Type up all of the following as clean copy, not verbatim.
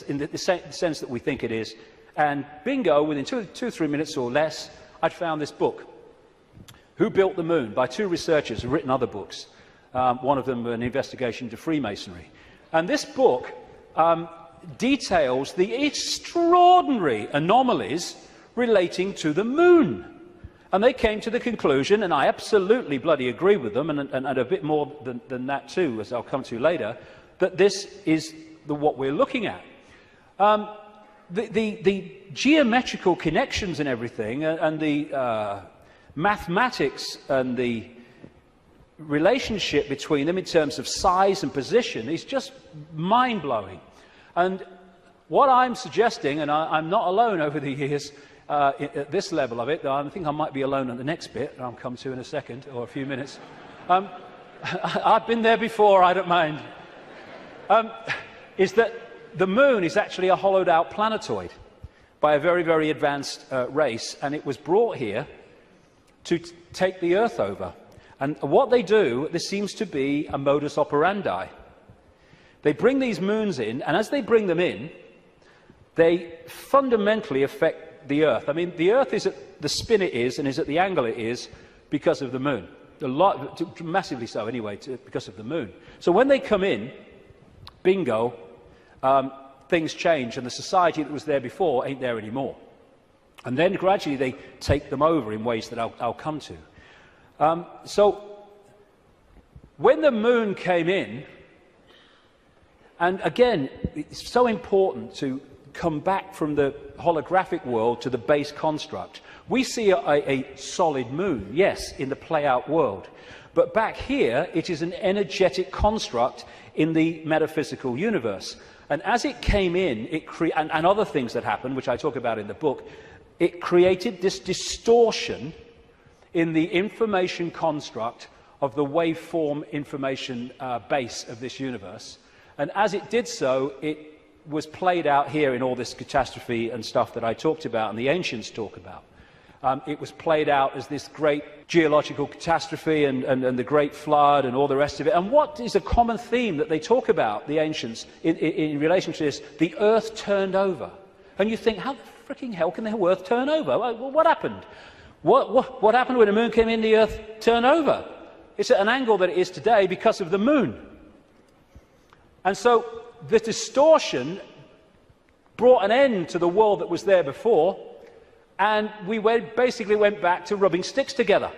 in the sense that we think it is. And bingo, within 2-3 minutes or less, I'd found this book, Who Built the Moon, by two researchers who've written other books. One of them an investigation into Freemasonry. And this book details the extraordinary anomalies relating to the moon. And they came to the conclusion, and I absolutely bloody agree with them, and a bit more than that too, as I'll come to later, that this is what we're looking at. The geometrical connections and everything, and the mathematics and the relationship between them in terms of size and position is just mind-blowing. And what I'm suggesting, and I'm not alone over the years at this level of it, though I think I might be alone on the next bit, that I'll come to in a second, or a few minutes. I've been there before, I don't mind. Is that the moon is actually a hollowed-out planetoid by a very, very advanced race, and it was brought here to take the Earth over. And what they do, this seems to be a modus operandi. They bring these moons in, and as they bring them in, they fundamentally affect the Earth. I mean, the Earth is at the spin it is, and is at the angle it is, because of the moon. Massively so, anyway, because of the moon. So when they come in, bingo, things change, and the society that was there before ain't there anymore. And then gradually they take them over in ways that I'll come to. So when the moon came in, and again, it's so important to come back from the holographic world to the base construct. We see a solid moon, yes, in the play-out world. But back here, it is an energetic construct in the metaphysical universe. And as it came in, and other things that happened, which I talk about in the book, it created this distortion in the information construct of the waveform information base of this universe. And as it did so, it was played out here in all this catastrophe and stuff that I talked about and the ancients talk about. It was played out as this great geological catastrophe and the great flood and all the rest of it. And what is a common theme that they talk about, the ancients, in relation to this? The earth turned over. And you think, how the fricking hell can the earth turn over? Well, what happened? What happened when the moon came in, the earth turned over? It's at an angle that it is today because of the moon. And so the distortion brought an end to the world that was there before, and we basically went back to rubbing sticks together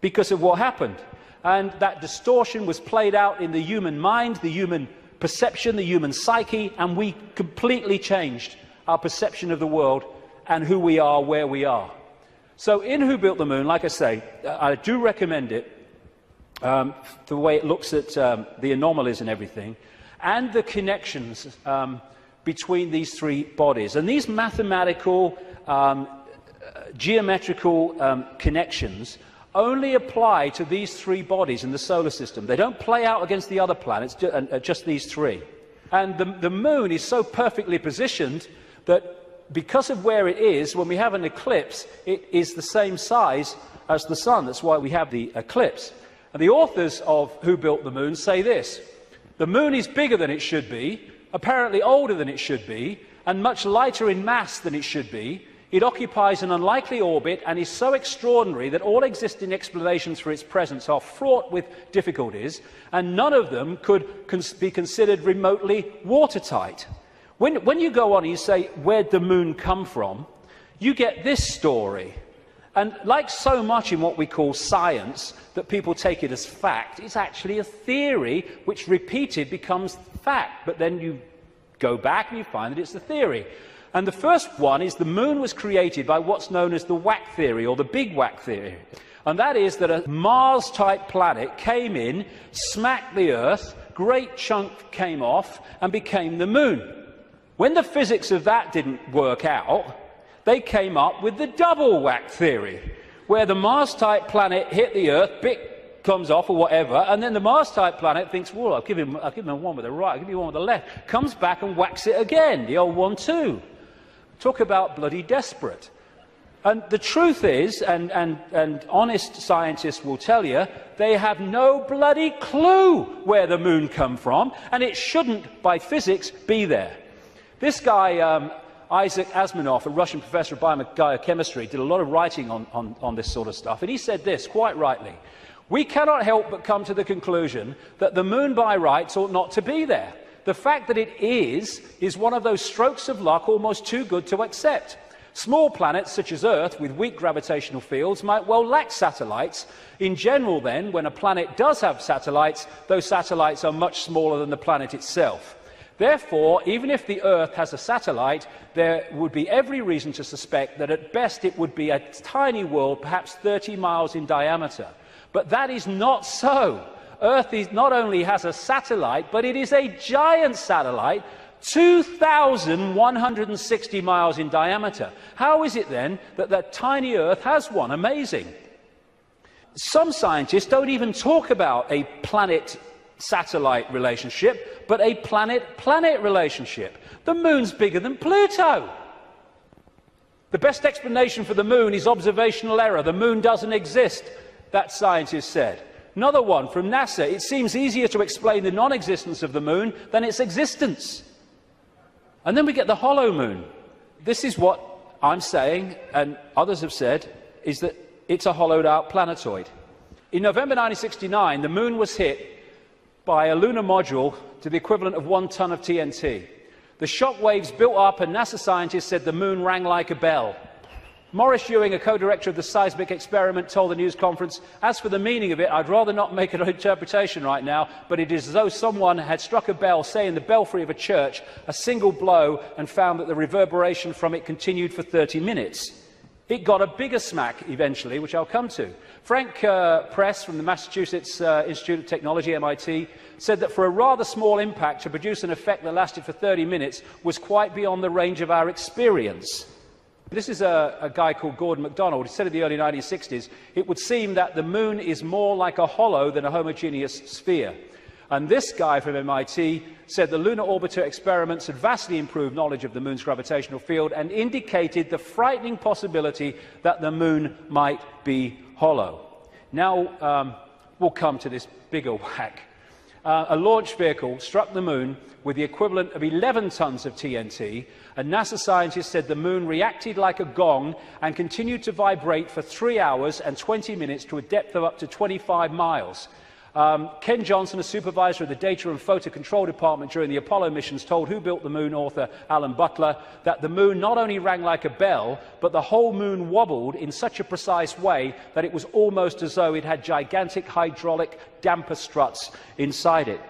because of what happened. And that distortion was played out in the human mind, the human perception, the human psyche, and we completely changed our perception of the world and who we are, where we are. So in Who Built the Moon, like I say, I do recommend it, the way it looks at the anomalies and everything, and the connections between these three bodies. And these mathematical, geometrical connections only apply to these three bodies in the solar system. They don't play out against the other planets, just these three. And the moon is so perfectly positioned that because of where it is, when we have an eclipse, it is the same size as the sun. That's why we have the eclipse. And the authors of Who Built the Moon say this: the moon is bigger than it should be, apparently older than it should be, and much lighter in mass than it should be. It occupies an unlikely orbit and is so extraordinary that all existing explanations for its presence are fraught with difficulties, and none of them could be considered remotely watertight. When you go on and you say, where'd the moon come from, you get this story. And like so much in what we call science, that people take it as fact, it's actually a theory which repeated becomes fact. But then you go back and you find that it's a theory. And the first one is the moon was created by what's known as the whack theory, or the big whack theory. And that is that a Mars-type planet came in, smacked the Earth, great chunk came off, and became the moon. When the physics of that didn't work out, they came up with the double whack theory, where the Mars-type planet hit the Earth, bit comes off or whatever, and then the Mars-type planet thinks, well, I'll give him one with the right, I'll give you one with the left, comes back and whacks it again, the old one too. Talk about bloody desperate. And the truth is, and honest scientists will tell you, they have no bloody clue where the moon come from, and it shouldn't, by physics, be there. This guy, Isaac Asimov, a Russian professor of biochemistry, did a lot of writing on this sort of stuff, and he said this, quite rightly: "We cannot help but come to the conclusion that the moon by rights ought not to be there. The fact that it is one of those strokes of luck almost too good to accept. Small planets such as Earth with weak gravitational fields might well lack satellites. In general, then, when a planet does have satellites, those satellites are much smaller than the planet itself. Therefore, even if the Earth has a satellite, there would be every reason to suspect that at best it would be a tiny world, perhaps 30 miles in diameter. But that is not so. Earth not only has a satellite, but it is a giant satellite, 2,160 miles in diameter. How is it then that that tiny Earth has one? Amazing. Some scientists don't even talk about a planet-satellite relationship, but a planet-planet relationship. The moon's bigger than Pluto. The best explanation for the moon is observational error. The moon doesn't exist, that scientist said. Another one from NASA: it seems easier to explain the non-existence of the moon than its existence. And then we get the hollow moon. This is what I'm saying, and others have said, is that it's a hollowed-out planetoid. In November 1969, the moon was hit by a lunar module to the equivalent of 1 ton of TNT. The shock waves built up, and NASA scientists said the moon rang like a bell. Maurice Ewing, a co-director of the seismic experiment, told the news conference, "As for the meaning of it, I'd rather not make an interpretation right now, but it is as though someone had struck a bell, say in the belfry of a church, a single blow, and found that the reverberation from it continued for 30 minutes. It got a bigger smack eventually, which I'll come to. Frank Press from the Massachusetts Institute of Technology, MIT, said that for a rather small impact to produce an effect that lasted for 30 minutes was quite beyond the range of our experience. This is a guy called Gordon MacDonald. He said in the early 1960s, it would seem that the moon is more like a hollow than a homogeneous sphere. And this guy from MIT said the lunar orbiter experiments had vastly improved knowledge of the moon's gravitational field and indicated the frightening possibility that the moon might be hollow. Now we'll come to this bigger whack. A launch vehicle struck the moon with the equivalent of 11 tons of TNT, and NASA scientists said the moon reacted like a gong and continued to vibrate for 3 hours and 20 minutes to a depth of up to 25 miles. Ken Johnson, a supervisor of the Data and Photo Control Department during the Apollo missions, told Who Built the Moon author Alan Butler that the moon not only rang like a bell, but the whole moon wobbled in such a precise way that it was almost as though it had gigantic hydraulic damper struts inside it.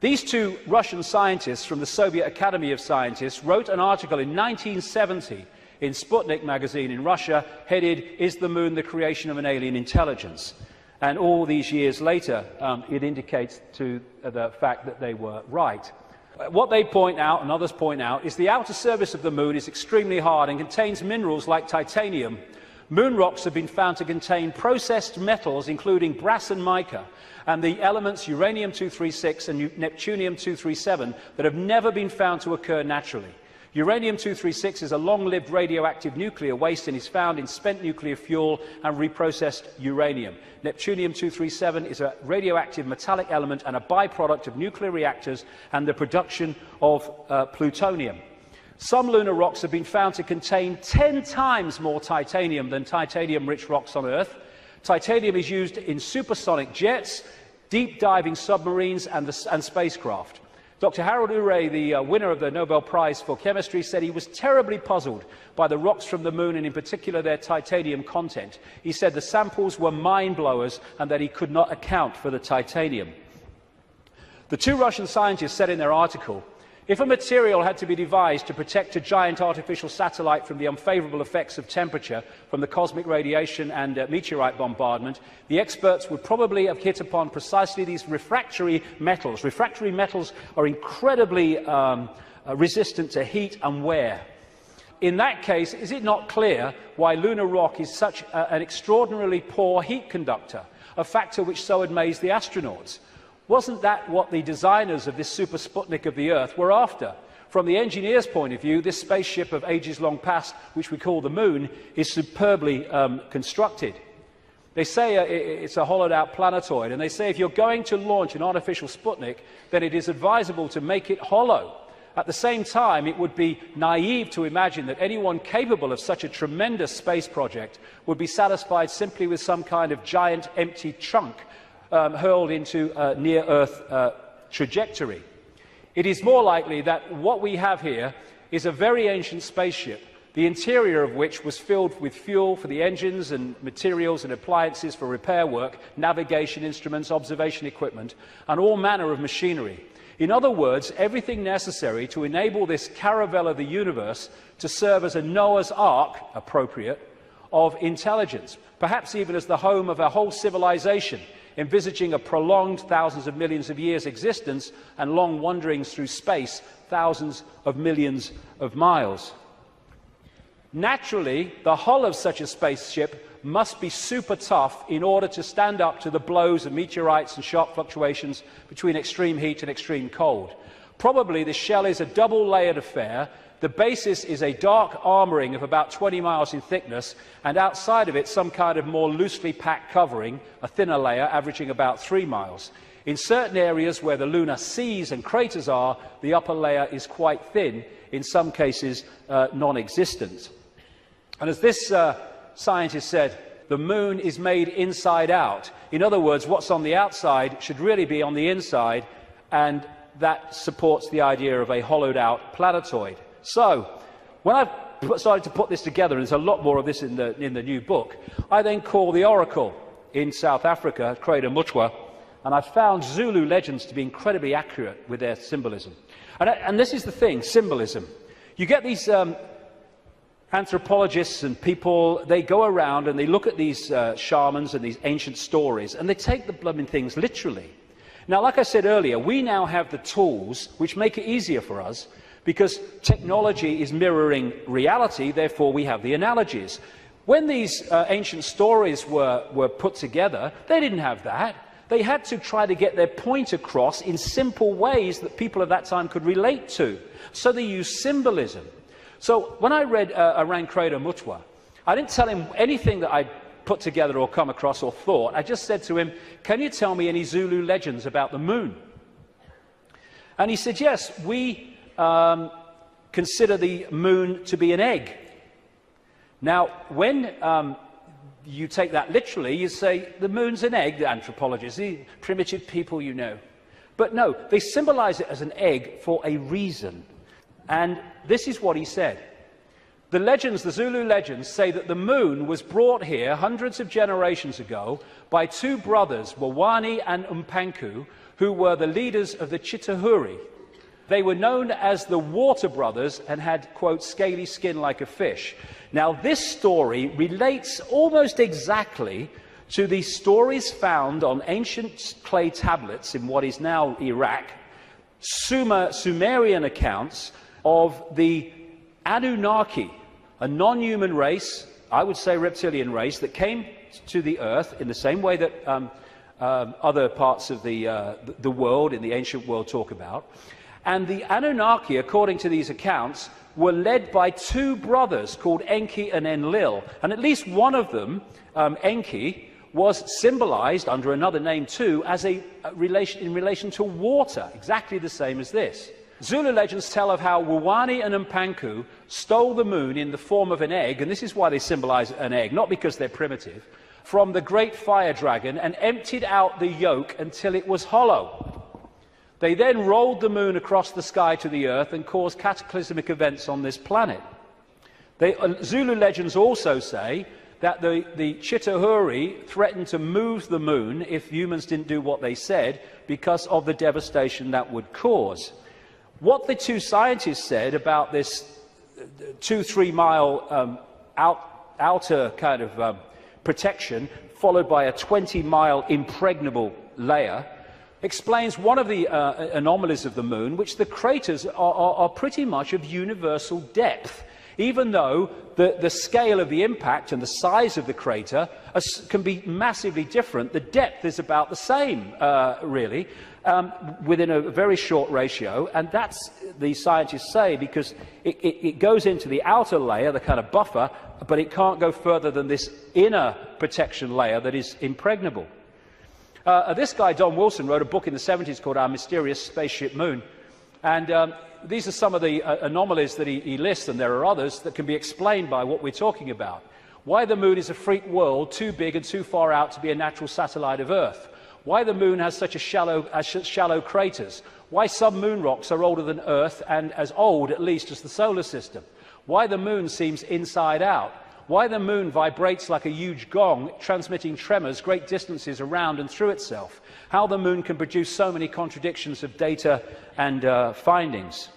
These two Russian scientists from the Soviet Academy of Scientists wrote an article in 1970 in Sputnik magazine in Russia, headed, "Is the Moon the Creation of an Alien Intelligence?" And all these years later, it indicates to the fact that they were right. What they point out, and others point out, is the outer surface of the Moon is extremely hard and contains minerals like titanium. Moon rocks have been found to contain processed metals, including brass and mica, and the elements uranium-236 and neptunium-237 that have never been found to occur naturally. Uranium-236 is a long-lived radioactive nuclear waste and is found in spent nuclear fuel and reprocessed uranium. Neptunium-237 is a radioactive metallic element and a byproduct of nuclear reactors and the production of plutonium. Some lunar rocks have been found to contain 10 times more titanium than titanium-rich rocks on Earth. Titanium is used in supersonic jets, deep-diving submarines and spacecraft. Dr. Harold Urey, the winner of the Nobel Prize for Chemistry, said he was terribly puzzled by the rocks from the moon and in particular their titanium content. He said the samples were mind-blowers and that he could not account for the titanium. The two Russian scientists said in their article, if a material had to be devised to protect a giant artificial satellite from the unfavourable effects of temperature from the cosmic radiation and meteorite bombardment, the experts would probably have hit upon precisely these refractory metals. Refractory metals are incredibly resistant to heat and wear. In that case, is it not clear why lunar rock is such an extraordinarily poor heat conductor, a factor which so amazed the astronauts? Wasn't that what the designers of this super Sputnik of the Earth were after? From the engineer's point of view, this spaceship of ages long past, which we call the Moon, is superbly constructed. They say it's a hollowed-out planetoid, and they say if you're going to launch an artificial Sputnik, then it is advisable to make it hollow. At the same time, it would be naive to imagine that anyone capable of such a tremendous space project would be satisfied simply with some kind of giant empty chunk hurled into a near-Earth trajectory. It is more likely that what we have here is a very ancient spaceship, the interior of which was filled with fuel for the engines and materials and appliances for repair work, navigation instruments, observation equipment, and all manner of machinery. In other words, everything necessary to enable this caravel of the universe to serve as a Noah's Ark, appropriate, of intelligence, perhaps even as the home of a whole civilization, envisaging a prolonged thousands of millions of years existence and long wanderings through space, thousands of millions of miles. Naturally, the hull of such a spaceship must be super tough in order to stand up to the blows of meteorites and sharp fluctuations between extreme heat and extreme cold. Probably the shell is a double-layered affair. The basis is a dark armouring of about 20 miles in thickness, and outside of it some kind of more loosely packed covering, a thinner layer averaging about 3 miles. In certain areas where the lunar seas and craters are, the upper layer is quite thin, in some cases non-existent. And as this scientist said, the moon is made inside out. In other words, what's on the outside should really be on the inside, and that supports the idea of a hollowed-out planetoid. So, when I started to put this together, and there's a lot more of this in the new book, I then called the oracle in South Africa, Crater Mutwa, and I found Zulu legends to be incredibly accurate with their symbolism. And this is the thing, symbolism. You get these anthropologists and people, they go around and they look at these shamans and these ancient stories, and they take the blooming things literally. Now, like I said earlier, we now have the tools which make it easier for us, because technology is mirroring reality, therefore we have the analogies. When these ancient stories were put together, they didn't have that. They had to try to get their point across in simple ways that people of that time could relate to. So they used symbolism. So when I read around Crater Mutwa, I didn't tell him anything that I'd put together or come across or thought. I just said to him, "Can you tell me any Zulu legends about the moon?" And he said, "Yes, we consider the moon to be an egg." Now, when you take that literally, you say, the moon's an egg, the anthropologists, the primitive people you know. But no, they symbolize it as an egg for a reason. And this is what he said. The legends, the Zulu legends, say that the moon was brought here hundreds of generations ago by two brothers, Wawani and Umpanku, who were the leaders of the Chitahuri. They were known as the Water Brothers and had, quote, scaly skin like a fish. Now, this story relates almost exactly to the stories found on ancient clay tablets in what is now Iraq, Sumerian accounts of the Anunnaki, a non-human race, I would say reptilian race, that came to the earth in the same way that other parts of the world, in the ancient world, talk about. And the Anunnaki, according to these accounts, were led by two brothers called Enki and Enlil. And at least one of them, Enki, was symbolized under another name too as in relation to water, exactly the same as this. Zulu legends tell of how Wawani and Umpanku stole the moon in the form of an egg, and this is why they symbolize an egg, not because they're primitive, from the great fire dragon, and emptied out the yolk until it was hollow. They then rolled the moon across the sky to the earth and caused cataclysmic events on this planet. Zulu legends also say that the Chitahuri threatened to move the moon if humans didn't do what they said, because of the devastation that would cause. What the two scientists said about this 2-3 mile outer kind of protection, followed by a 20-mile impregnable layer, explains one of the anomalies of the moon, which the craters are pretty much of universal depth. Even though the scale of the impact and the size of the crater can be massively different, the depth is about the same, really, within a very short ratio. And that's, the scientists say, because it goes into the outer layer, the kind of buffer, but it can't go further than this inner protection layer that is impregnable. This guy, Don Wilson, wrote a book in the 70s called Our Mysterious Spaceship Moon. And these are some of the anomalies that he lists, and there are others that can be explained by what we're talking about. Why the moon is a freak world, too big and too far out to be a natural satellite of Earth. Why the moon has such shallow craters. Why some moon rocks are older than Earth and as old, at least, as the solar system. Why the moon seems inside out. Why the moon vibrates like a huge gong, transmitting tremors great distances around and through itself. How the moon can produce so many contradictions of data and findings.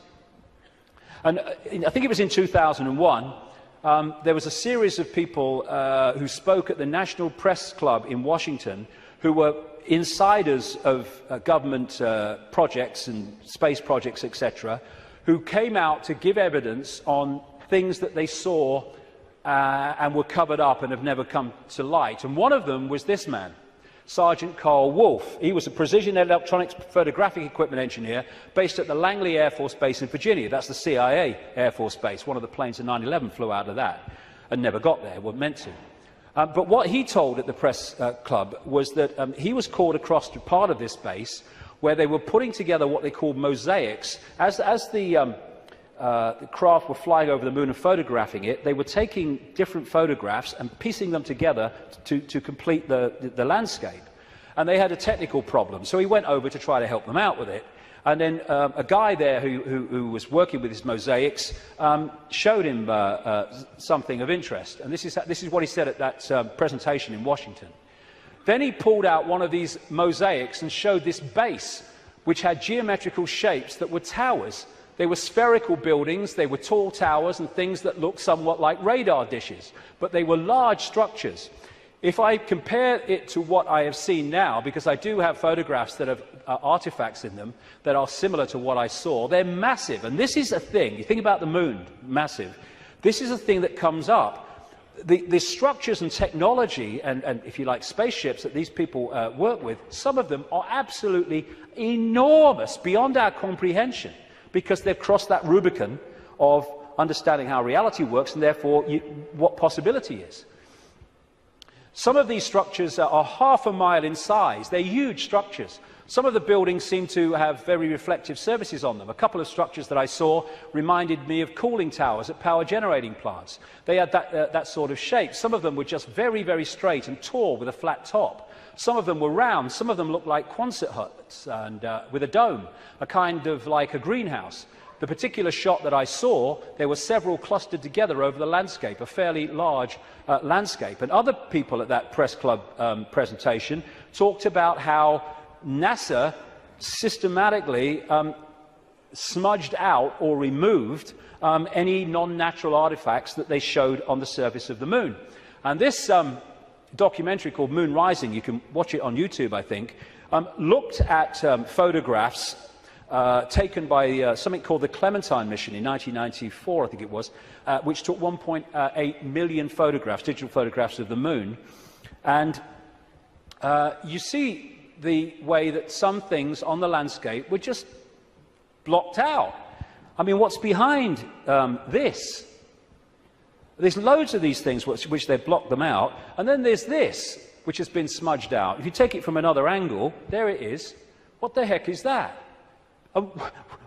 And I think it was in 2001, there was a series of people who spoke at the National Press Club in Washington who were insiders of government projects and space projects, etc., who came out to give evidence on things that they saw and were covered up and have never come to light. And one of them was this man, Sergeant Carl Wolf. He was a precision electronics photographic equipment engineer based at the Langley Air Force Base in Virginia. That's the CIA Air Force Base. One of the planes in 9/11 flew out of that and never got there, weren't meant to. But what he told at the press club was that he was called across to part of this base where they were putting together what they called mosaics. As the craft were flying over the moon and photographing it, they were taking different photographs and piecing them together to complete the landscape. And they had a technical problem, so he went over to try to help them out with it. And then a guy there who was working with his mosaics showed him something of interest. And this is what he said at that presentation in Washington. Then he pulled out one of these mosaics and showed this base, which had geometrical shapes that were towers. They were spherical buildings, they were tall towers and things that looked somewhat like radar dishes, but they were large structures. If I compare it to what I have seen now, because I do have photographs that have artifacts in them that are similar to what I saw, they're massive. And this is a thing, you think about the moon, massive. This is a thing that comes up. The structures and technology and, if you like, spaceships that these people work with, some of them are absolutely enormous, beyond our comprehension, because they've crossed that Rubicon of understanding how reality works and therefore what possibility is. Some of these structures are half a mile in size. They're huge structures. Some of the buildings seem to have very reflective surfaces on them. A couple of structures that I saw reminded me of cooling towers at power generating plants. They had that sort of shape. Some of them were just very, very straight and tall with a flat top. Some of them were round. Some of them looked like Quonset huts and with a dome, a kind of like a greenhouse. The particular shot that I saw, there were several clustered together over the landscape, a fairly large landscape. And other people at that press club presentation talked about how NASA systematically smudged out or removed any non-natural artifacts that they showed on the surface of the moon. And this documentary called Moon Rising, you can watch it on YouTube, I think, looked at photographs taken by something called the Clementine mission in 1994, I think it was, which took 1.8 million photographs, digital photographs of the moon. And you see the way that some things on the landscape were just blocked out. I mean, what's behind this? There's loads of these things which they've blocked them out, and then there's this, which has been smudged out. If you take it from another angle, there it is. What the heck is that?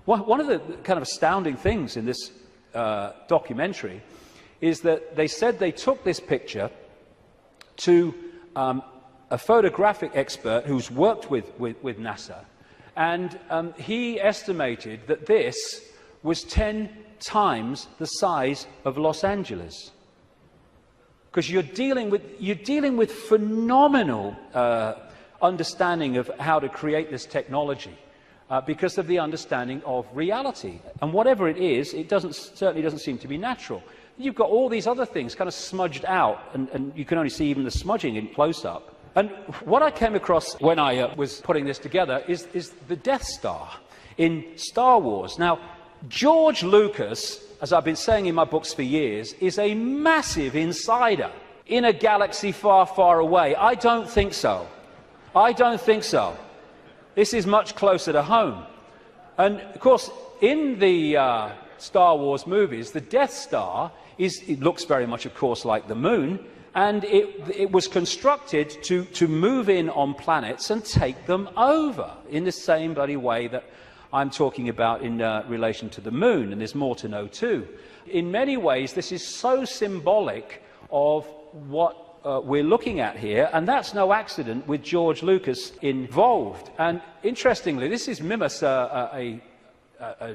One of the kind of astounding things in this documentary is that they said they took this picture to a photographic expert who's worked with NASA, and he estimated that this was 10 times the size of Los Angeles. Because you're dealing with phenomenal understanding of how to create this technology. Because of the understanding of reality. And whatever it is, it certainly doesn't seem to be natural. You've got all these other things kind of smudged out, and you can only see even the smudging in close-up. And what I came across when I was putting this together is the Death Star in Star Wars. Now, George Lucas, as I've been saying in my books for years, is a massive insider in a galaxy far, far away. I don't think so. I don't think so. This is much closer to home. And, of course, in the Star Wars movies, the Death Star it looks very much, of course, like the moon, and it was constructed to move in on planets and take them over in the same bloody way that I'm talking about in relation to the moon, and there's more to know too. In many ways, this is so symbolic of what we're looking at here, and that's no accident with George Lucas involved. And interestingly, this is Mimas, a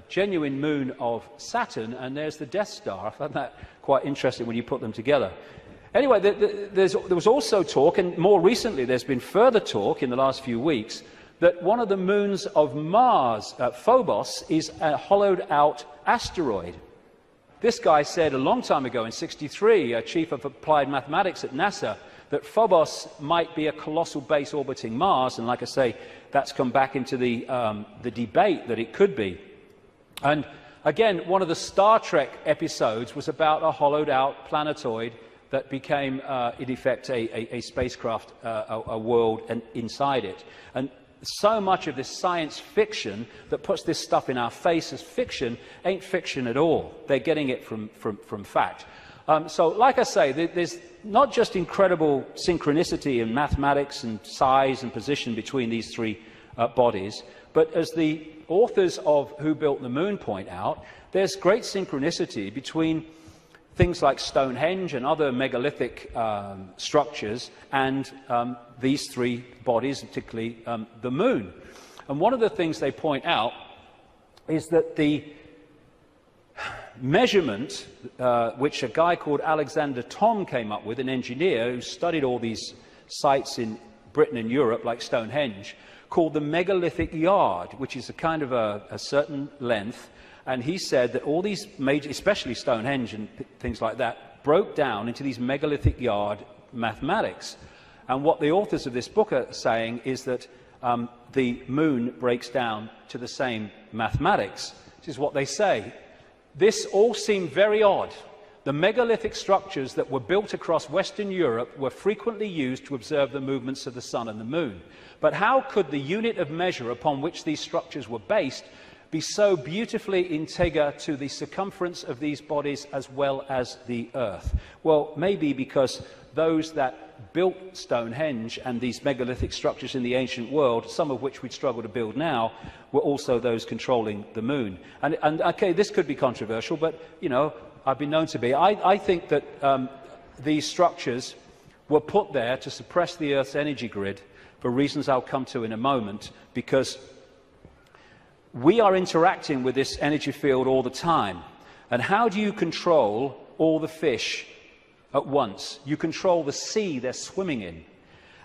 genuine moon of Saturn, and there's the Death Star. I found that quite interesting when you put them together. Anyway, there was also talk, and more recently there's been further talk in the last few weeks, that one of the moons of Mars, Phobos, is a hollowed-out asteroid. This guy said a long time ago, in '63, chief of applied mathematics at NASA, that Phobos might be a colossal base orbiting Mars, and like I say, that's come back into the debate that it could be. And again, one of the Star Trek episodes was about a hollowed-out planetoid that became, in effect, a spacecraft, a world, and inside it. And so much of this science fiction that puts this stuff in our face as fiction ain't fiction at all. They're getting it from fact. So, like I say, there's not just incredible synchronicity in mathematics and size and position between these three bodies, but as the authors of Who Built the Moon point out, there's great synchronicity between things like Stonehenge and other megalithic structures and these three bodies, particularly the moon. And one of the things they point out is that the measurement, which a guy called Alexander Thom came up with, an engineer who studied all these sites in Britain and Europe, like Stonehenge, called the megalithic yard, which is a kind of a certain length. And he said that all these major, especially Stonehenge and things like that, broke down into these megalithic yard mathematics. And what the authors of this book are saying is that the moon breaks down to the same mathematics, which is what they say. This all seemed very odd. The megalithic structures that were built across Western Europe were frequently used to observe the movements of the sun and the moon. But how could the unit of measure upon which these structures were based be so beautifully integer to the circumference of these bodies as well as the Earth? Well, maybe because those that built Stonehenge and these megalithic structures in the ancient world, some of which we'd struggle to build now, were also those controlling the moon. And okay, this could be controversial, but, you know, I've been known to be. I think that these structures were put there to suppress the Earth's energy grid for reasons I'll come to in a moment, because we are interacting with this energy field all the time. And how do you control all the fish at once? You control the sea they're swimming in.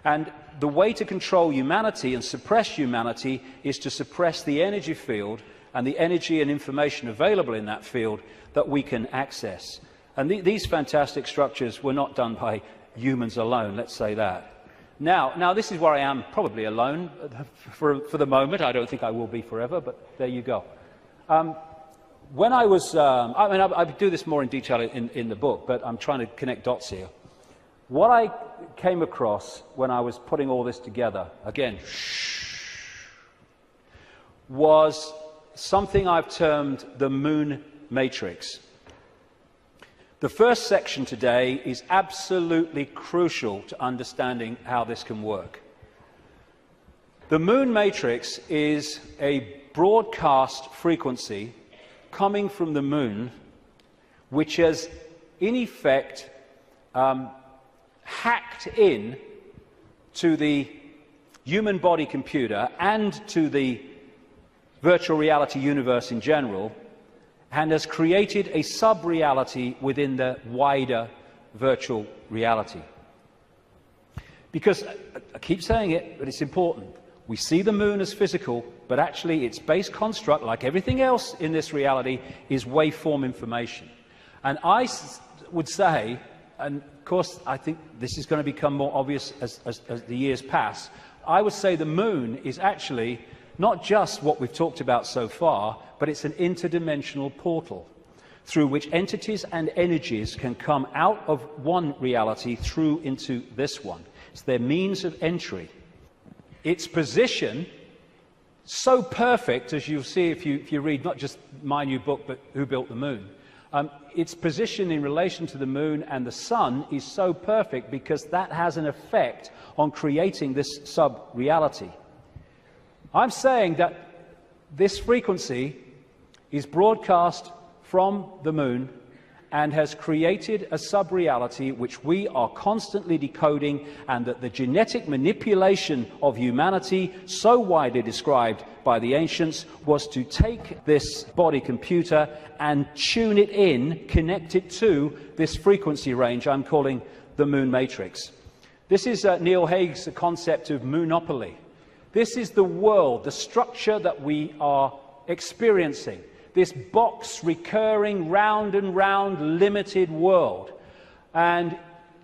And the way to control humanity and suppress humanity is to suppress the energy field and the energy and information available in that field that we can access. And these fantastic structures were not done by humans alone, let's say that. Now this is where I am probably alone for the moment. I don't think I will be forever, but there you go. When I was, I do this more in detail in the book, but I'm trying to connect dots here. What I came across when I was putting all this together, again, was something I've termed the moon matrix. The first section today is absolutely crucial to understanding how this can work. The moon matrix is a broadcast frequency coming from the moon, which has, in effect, hacked in to the human body computer and to the virtual reality universe in general, and has created a sub-reality within the wider virtual reality. Because, I keep saying it, but it's important, we see the moon as physical, but actually its base construct, like everything else in this reality, is waveform information. And I would say, and of course I think this is going to become more obvious as the years pass, I would say the moon is actually not just what we've talked about so far, but it's an interdimensional portal through which entities and energies can come out of one reality through into this one. It's their means of entry. Its position, so perfect, as you'll see if you read not just my new book, but Who Built the Moon, its position in relation to the moon and the sun is so perfect because that has an effect on creating this sub-reality. I'm saying that This frequency is broadcast from the moon and has created a sub-reality which we are constantly decoding, and that the genetic manipulation of humanity, so widely described by the ancients, was to take this body computer and tune it in, connect it to this frequency range I'm calling the moon matrix. This is Neil Haig's concept of moonopoly. This is the world, the structure that we are experiencing. This box, recurring, round and round, limited world. And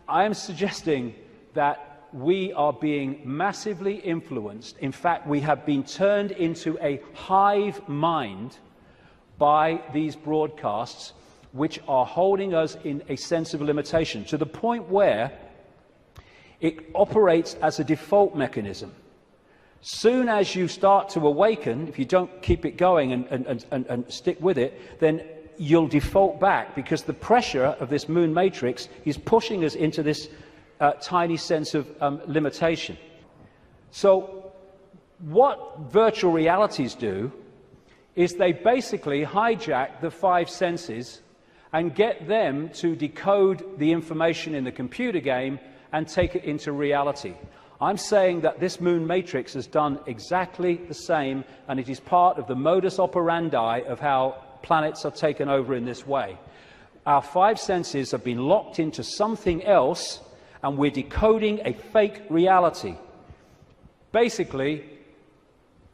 I am suggesting that we are being massively influenced. In fact, we have been turned into a hive mind by these broadcasts, which are holding us in a sense of limitation, to the point where it operates as a default mechanism. Soon as you start to awaken, if you don't keep it going and stick with it, then you'll default back, because the pressure of this moon matrix is pushing us into this tiny sense of limitation. So what virtual realities do is they basically hijack the five senses and get them to decode the information in the computer game and take it into reality. I'm saying that this moon matrix has done exactly the same, and it is part of the modus operandi of how planets are taken over in this way. Our five senses have been locked into something else, and we're decoding a fake reality. Basically,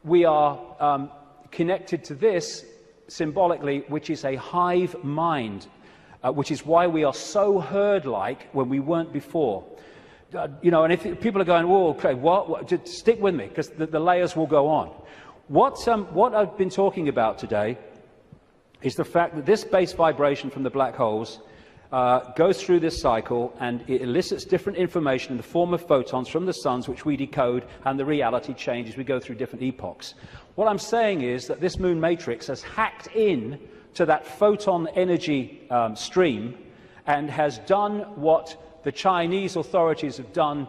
we are connected to this symbolically, which is a hive mind, which is why we are so herd-like when we weren't before. You know, and if people are going, "Oh, okay, what?" Just stick with me, because the layers will go on. What I've been talking about today is the fact that this base vibration from the black holes goes through this cycle, and it elicits different information in the form of photons from the suns, which we decode, and the reality changes. We go through different epochs. What I'm saying is that this moon matrix has hacked in to that photon energy stream, and has done what the Chinese authorities have done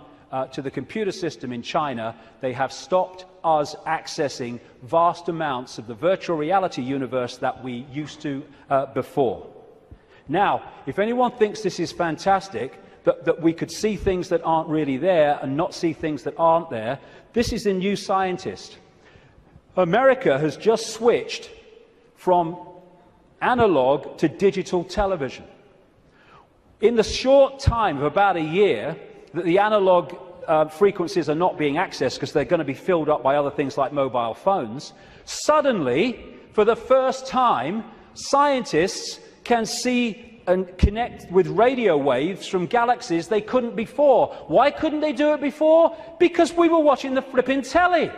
to the computer system in China. They have stopped us accessing vast amounts of the virtual reality universe that we used to before. Now, if anyone thinks this is fantastic, that we could see things that aren't really there and not see things that aren't there, this is the New Scientist. America has just switched from analog to digital television. In the short time of about a year that the analog frequencies are not being accessed because they're going to be filled up by other things like mobile phones, suddenly, for the first time, scientists can see and connect with radio waves from galaxies they couldn't before. Why couldn't they do it before? Because we were watching the flipping telly.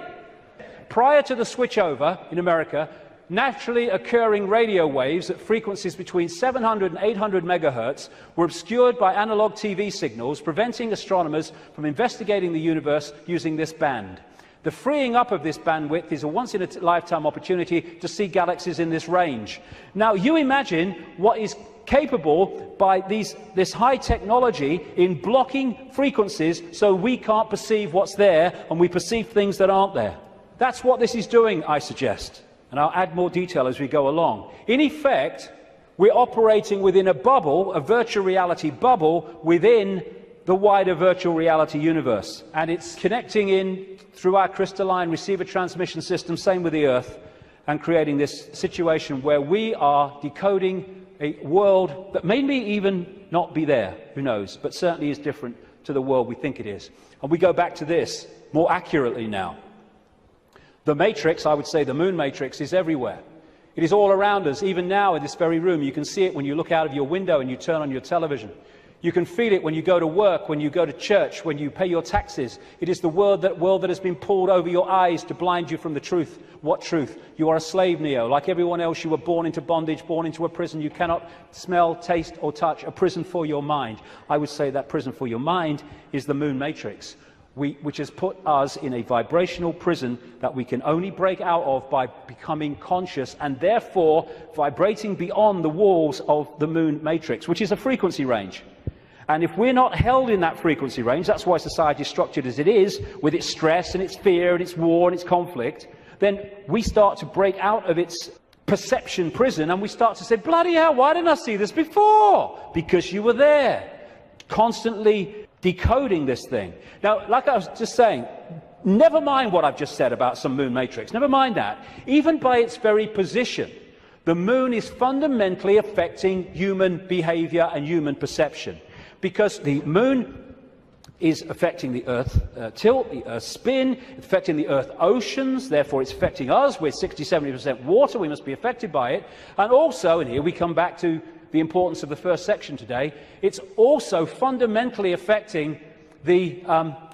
Prior to the switchover in America, naturally occurring radio waves at frequencies between 700 and 800 megahertz were obscured by analog TV signals, preventing astronomers from investigating the universe using this band. The freeing up of this bandwidth is a once-in-a-lifetime opportunity to see galaxies in this range. Now, you imagine what is capable by this high technology in blocking frequencies so we can't perceive what's there and we perceive things that aren't there. That's what this is doing, I suggest. And I'll add more detail as we go along. In effect, we're operating within a bubble, a virtual reality bubble, within the wider virtual reality universe. And it's connecting in through our crystalline receiver transmission system, same with the Earth, and creating this situation where we are decoding a world that may even not be there, who knows, but certainly is different to the world we think it is. And we go back to this more accurately now. The matrix, I would say the moon matrix, is everywhere. It is all around us, even now in this very room. You can see it when you look out of your window and you turn on your television. You can feel it when you go to work, when you go to church, when you pay your taxes. It is the world that has been pulled over your eyes to blind you from the truth. What truth? You are a slave, Neo. Like everyone else, you were born into bondage, born into a prison. You cannot smell, taste, or touch. A prison for your mind. I would say that prison for your mind is the moon matrix, which has put us in a vibrational prison that we can only break out of by becoming conscious and therefore vibrating beyond the walls of the moon matrix, which is a frequency range. And if we're not held in that frequency range, that's why society is structured as it is, with its stress and its fear and its war and its conflict, then we start to break out of its perception prison and we start to say, bloody hell, why didn't I see this before? Because you were there, constantly decoding this thing. Now, like I was just saying, never mind what I've just said about some moon matrix, never mind that. Even by its very position, the moon is fundamentally affecting human behavior and human perception, because the moon is affecting the Earth tilt, the Earth spin, affecting the Earth oceans, therefore it's affecting us. We're 60–70% water, we must be affected by it. And also, and here we come back to the importance of the first section today, it's also fundamentally affecting the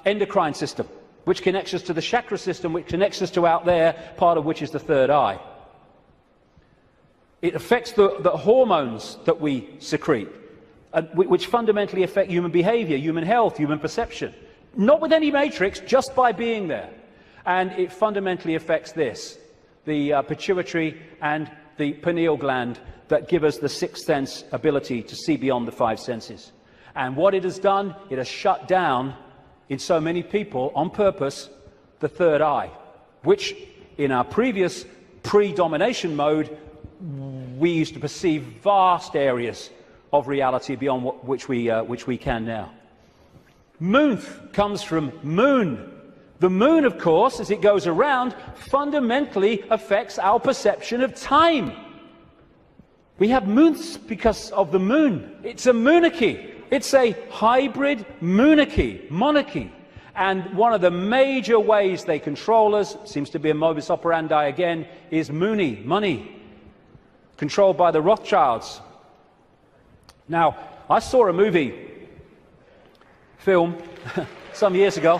endocrine system, which connects us to the chakra system, which connects us to out there, part of which is the third eye. It affects the hormones that we secrete, which fundamentally affect human behavior, human health, human perception. Not with any matrix, just by being there. And it fundamentally affects this, the pituitary and the pineal gland that give us the sixth sense ability to see beyond the five senses. And what it has done, it has shut down, in so many people, on purpose, the third eye, which in our previous pre-domination mode, we used to perceive vast areas of reality beyond which we can now. Moonth comes from moon. The moon, of course, as it goes around, fundamentally affects our perception of time. We have moonths because of the moon. It's a monarchy. It's a hybrid monarchy. And one of the major ways they control us, seems to be a modus operandi again, is money, controlled by the Rothschilds. Now, I saw a film some years ago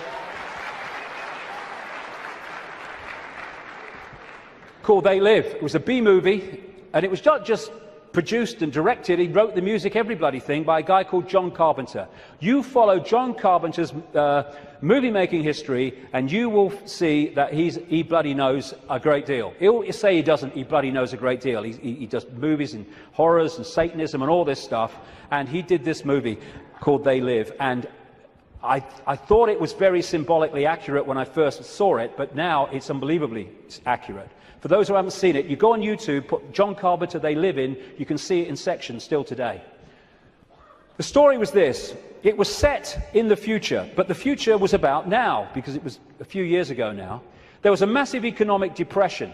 called They Live. It was a B-movie, and it was not just produced and directed, he wrote the music, every bloody thing, by a guy called John Carpenter. You follow John Carpenter's movie-making history, and you will see that he bloody knows a great deal. He'll say he doesn't, he bloody knows a great deal. He does movies and horrors and Satanism and all this stuff, and he did this movie called They Live, and I thought it was very symbolically accurate when I first saw it, but now it's unbelievably accurate. For those who haven't seen it, you go on YouTube, put John Carpenter They Live in, you can see it in sections still today. The story was this: it was set in the future, but the future was about now, because it was a few years ago now. There was a massive economic depression,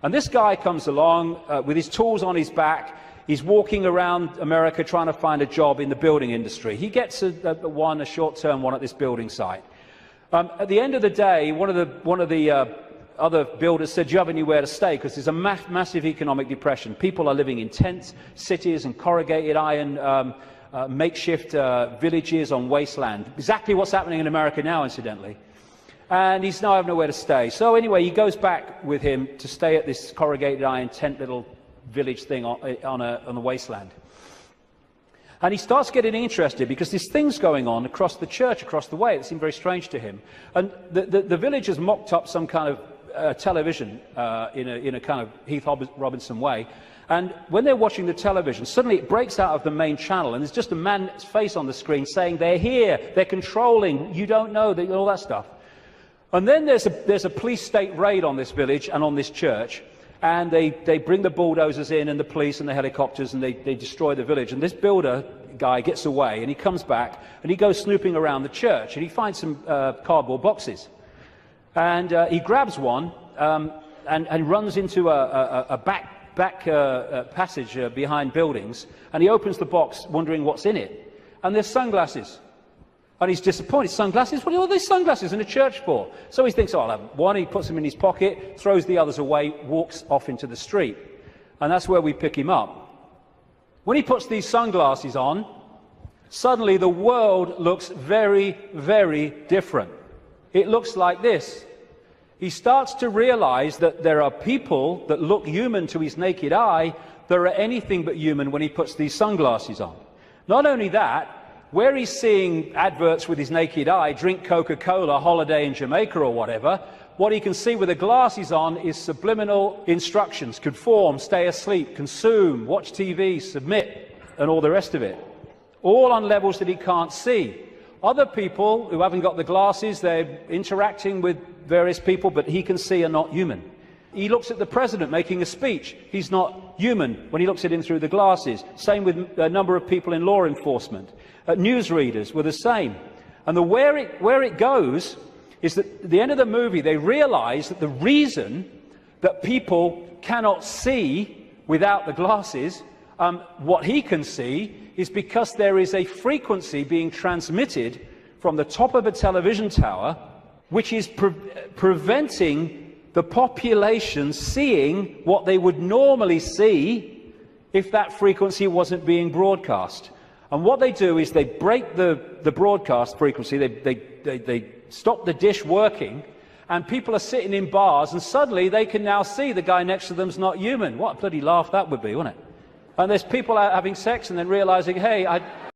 and this guy comes along with his tools on his back. He's walking around America trying to find a job in the building industry. He gets a short-term one at this building site. At the end of the day, one of the other builders said, do you have anywhere to stay? Because there's a massive economic depression. People are living in tent cities and corrugated iron makeshift villages on wasteland. Exactly what's happening in America now, incidentally. And he's now having nowhere to stay. So anyway, he goes back with him to stay at this corrugated iron tent little village thing on the wasteland. And he starts getting interested because there's things going on across the church, across the way, that seem very strange to him. And the village has mocked up some kind of television in a kind of Heath Robinson way. And when they're watching the television, suddenly it breaks out of the main channel, and there's just a man's face on the screen saying, they're here, they're controlling, you don't know, all that stuff. And then there's a police state raid on this village and on this church, and they bring the bulldozers in and the police and the helicopters, and they destroy the village. And this builder guy gets away, and he comes back, and he goes snooping around the church, and he finds some cardboard boxes. And he grabs one and runs into a back passage behind buildings, and he opens the box wondering what's in it. And there's sunglasses. And he's disappointed. Sunglasses? What are all these sunglasses in a church for? So he thinks, oh, I'll have one. He puts them in his pocket, throws the others away, walks off into the street. And that's where we pick him up. When he puts these sunglasses on, suddenly the world looks very, very different. It looks like this. He starts to realize that there are people that look human to his naked eye that are anything but human when he puts these sunglasses on. Not only that, where he's seeing adverts with his naked eye, drink Coca-Cola, holiday in Jamaica or whatever, what he can see with the glasses on is subliminal instructions: conform, stay asleep, consume, watch TV, submit, and all the rest of it. All on levels that he can't see. Other people who haven't got the glasses, they're interacting with various people, but he can see are not human. He looks at the president making a speech. He's not human when he looks at him through the glasses. Same with a number of people in law enforcement. Newsreaders were the same. And where it goes is that at the end of the movie they realise that the reason that people cannot see without the glasses what he can see is because there is a frequency being transmitted from the top of a television tower which is preventing the population seeing what they would normally see if that frequency wasn't being broadcast. And what they do is they break the broadcast frequency, they stop the dish working, and people are sitting in bars and suddenly they can now see the guy next to them's not human. What a bloody laugh that would be, wouldn't it? And there's people out having sex and then realising, hey,